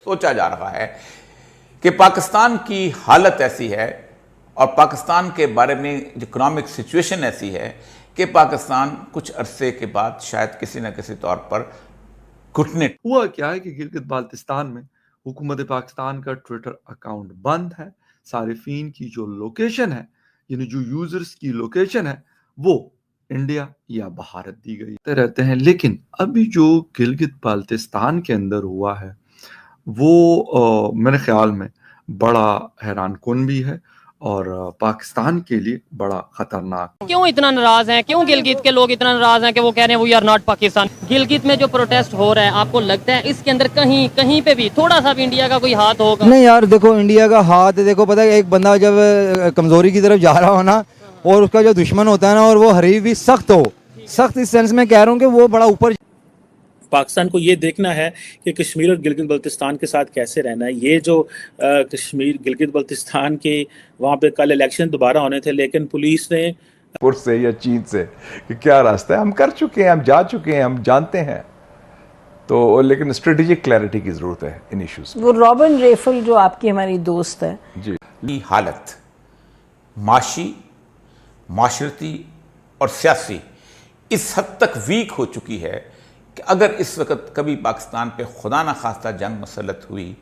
سوچا جا رہا ہے کہ پاکستان کی حالت ایسی ہے اور پاکستان کے بارے میں اکنامک سچویشن ایسی ہے کہ پاکستان کچھ عرصے کے بعد شاید کسی نہ کسی طور پر گھٹنے ہوا کیا ہے کہ گلگت بالتستان میں حکومت پاکستان کا ٹویٹر اکاؤنٹ بند ہے. صارفین کی جو لوکیشن ہے یعنی جو یوزرز کی لوکیشن ہے وہ انڈیا یا بھارت دی گئی رہتے ہیں. لیکن ابھی جو گلگت بالتستان کے اندر ہوا ہے وہ میرے خیال میں بڑا حیران کن بھی ہے اور پاکستان کے لیے بڑا خطرناک. کیوں اتنا ناراض ہیں؟ کیوں گلگت کے لوگ اتنا ناراض ہیں کہ وہ کہہ رہے ہیں we are not Pakistan? Gilgit میں جو پروٹیسٹ ہو رہا ہے آپ کو لگتا ہے اس کے اندر کہیں پہ بھی تھوڑا سا بھی انڈیا کا کوئی ہاتھ ہوگا؟ نہیں یار دیکھو انڈیا کا ہاتھ دیکھو پتہ ہے ایک بندہ جب کمزوری کی طرف جا رہا ہو نا اور اس کا جو دشمن ہوتا ہے نا اور وہ حریف بھی سخت ہو سخت اس سینس میں کہہ رہا ہوں کہ وہ بڑا اوپر. پاکستان کو یہ دیکھنا ہے کہ کشمیر اور گلگت بلتستان کے ساتھ کیسے رہنا ہے. یہ جو کشمیر گلگت بلتستان کے وہاں پہ کل الیکشن دوبارہ ہونے تھے لیکن پولیس نے پور سے یا چین سے کہ کیا راستہ ہے ہم کر چکے ہیں ہم جا چکے ہیں ہم جانتے ہیں تو لیکن اسٹریٹجک کلیئرٹی کی ضرورت ہے ان ایشوز. وہ رابن ریفل جو آپ کی ہماری دوست ہے جی حالت معاشی معاشرتی اور سیاسی اس حد تک ویک ہو چکی ہے کہ اگر اس وقت کبھی پاکستان پہ خدا نہ خواستہ جنگ مسلط ہوئی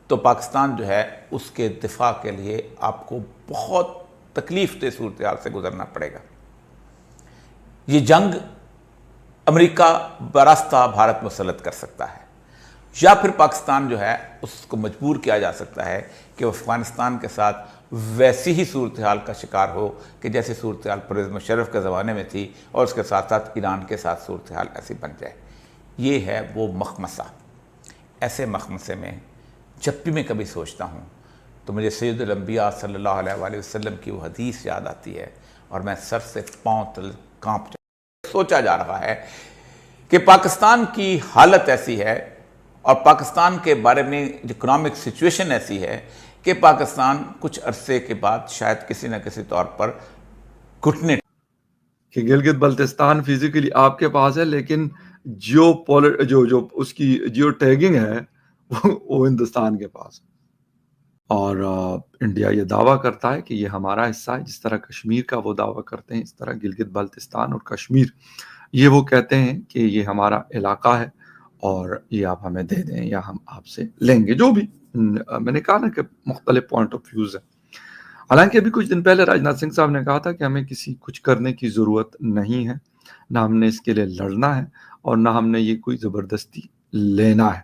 تو پاکستان جو ہے اس کے دفاع کے لیے آپ کو بہت تکلیف دہ صورتحال سے گزرنا پڑے گا. یہ جنگ امریکہ براستہ بھارت مسلط کر سکتا ہے یا پھر پاکستان جو ہے اس کو مجبور کیا جا سکتا ہے کہ وہ افغانستان کے ساتھ ویسی ہی صورتحال کا شکار ہو کہ جیسے صورتحال پرویز مشرف کے زمانے میں تھی اور اس کے ساتھ ساتھ ایران کے ساتھ صورتحال ایسی بن جائے. یہ ہے وہ مخمصہ. ایسے مخمصے میں جب بھی میں کبھی سوچتا ہوں تو مجھے سید الانبیاء صلی اللہ علیہ وآلہ وسلم کی وہ حدیث یاد آتی ہے اور میں سر سے پاؤں تل کانپ جاتا ہوں. سوچا جا رہا ہے کہ پاکستان کی حالت ایسی ہے اور پاکستان کے بارے میں اکنامک سچویشن ایسی ہے کہ پاکستان کچھ عرصے کے بعد شاید کسی نہ کسی طور پر گھٹنے کہ گلگت بلتستان فزیکلی آپ کے پاس ہے لیکن جو اس کی جیو ٹیگنگ ہے وہ ہندوستان کے پاس ہے. اور انڈیا یہ دعویٰ کرتا ہے کہ یہ ہمارا حصہ ہے. جس طرح کشمیر کا وہ دعویٰ کرتے ہیں اس طرح گلگت بلتستان اور کشمیر یہ وہ کہتے ہیں کہ یہ ہمارا علاقہ ہے اور یہ آپ ہمیں دے دیں یا ہم آپ سے لیں گے. جو بھی میں نے کہا نا کہ مختلف پوائنٹ آف ویوز ہیں. حالانکہ ابھی کچھ دن پہلے راجناتھ سنگھ صاحب نے کہا تھا کہ ہمیں کچھ کرنے کی ضرورت نہیں ہے, نہ ہم نے اس کے لیے لڑنا ہے اور نہ ہم نے یہ کوئی زبردستی لینا ہے.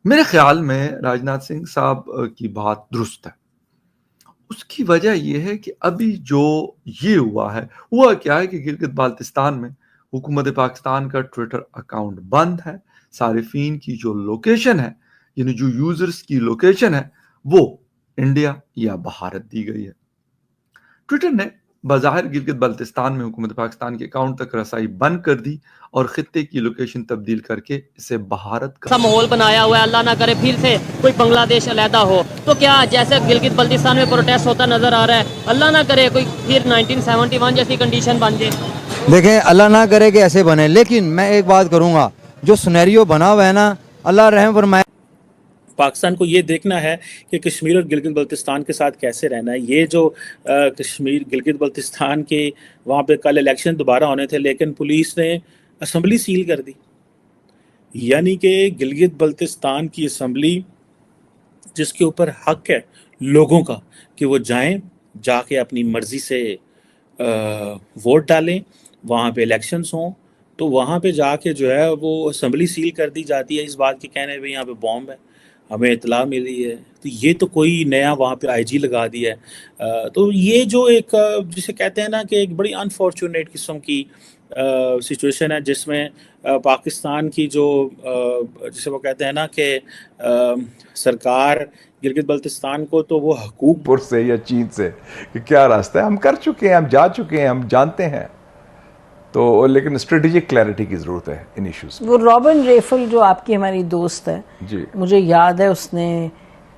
میرے خیال میں راجناتھ سنگھ صاحب کی بات درست ہے. اس کی وجہ یہ ہے کہ ابھی جو یہ ہوا کیا ہے کہ گلگت بالتستان میں حکومت پاکستان کا ٹویٹر اکاؤنٹ بند ہے. صارفین کی جو لوکیشن ہے یعنی جو یوزرز کی لوکیشن ہے وہ انڈیا یا بھارت دی گئی ہے. ٹویٹر نے بظاہر گلگت بلتستان میں حکومت پاکستان کے اکاؤنٹ تک رسائی بند کر دی اور خطے کی لوکیشن تبدیل کر کے اسے بھارت کا ماحول بنایا ہوا ہے. اللہ نہ کرے پھر سے کوئی بنگلہ دیش علیحدہ ہو تو کیا جیسے گلگت بلتستان میں پروٹیسٹ ہوتا نظر آ رہا ہے اللہ نہ کرے کوئی پھر 1971 جیسی کنڈیشن بن جائے. دیکھیں اللہ نہ کرے کہ ایسے بنے, لیکن میں ایک بات کروں گا جو سنیریو بنا ہوا ہے نا اللہ رحم فرمائے. پاکستان کو یہ دیکھنا ہے کہ کشمیر اور گلگت بلتستان کے ساتھ کیسے رہنا ہے. یہ جو کشمیر گلگت بلتستان کے وہاں پہ کل الیکشن دوبارہ ہونے تھے لیکن پولیس نے اسمبلی سیل کر دی. یعنی کہ گلگت بلتستان کی اسمبلی جس کے اوپر حق ہے لوگوں کا کہ وہ جا کے اپنی مرضی سے ووٹ ڈالیں, وہاں پہ الیکشنز ہوں, تو وہاں پہ جا کے جو ہے وہ اسمبلی سیل کر دی جاتی ہے اس بات کے کہنے پہ یہاں پہ بومب ہے, ہمیں اطلاع ملی ہے. تو یہ تو کوئی نیا وہاں پہ آئی جی لگا دیا ہے. تو یہ جو ایک جسے کہتے ہیں نا کہ ایک بڑی انفارچونیٹ قسم کی سچویشن ہے جس میں پاکستان کی جو جسے وہ کہتے ہیں نا کہ سرکار گلگت بلتستان کو تو وہ حقوق پور سے یا چین سے کہ کیا راستہ ہے ہم کر چکے ہیں ہم جا چکے ہیں ہم جانتے ہیں تو لیکن اسٹریٹجک کلیئرٹی کی ضرورت ہے ان ایشوز. وہ رابن ریفل جو آپ کی ہماری دوست ہے جی مجھے یاد ہے اس نے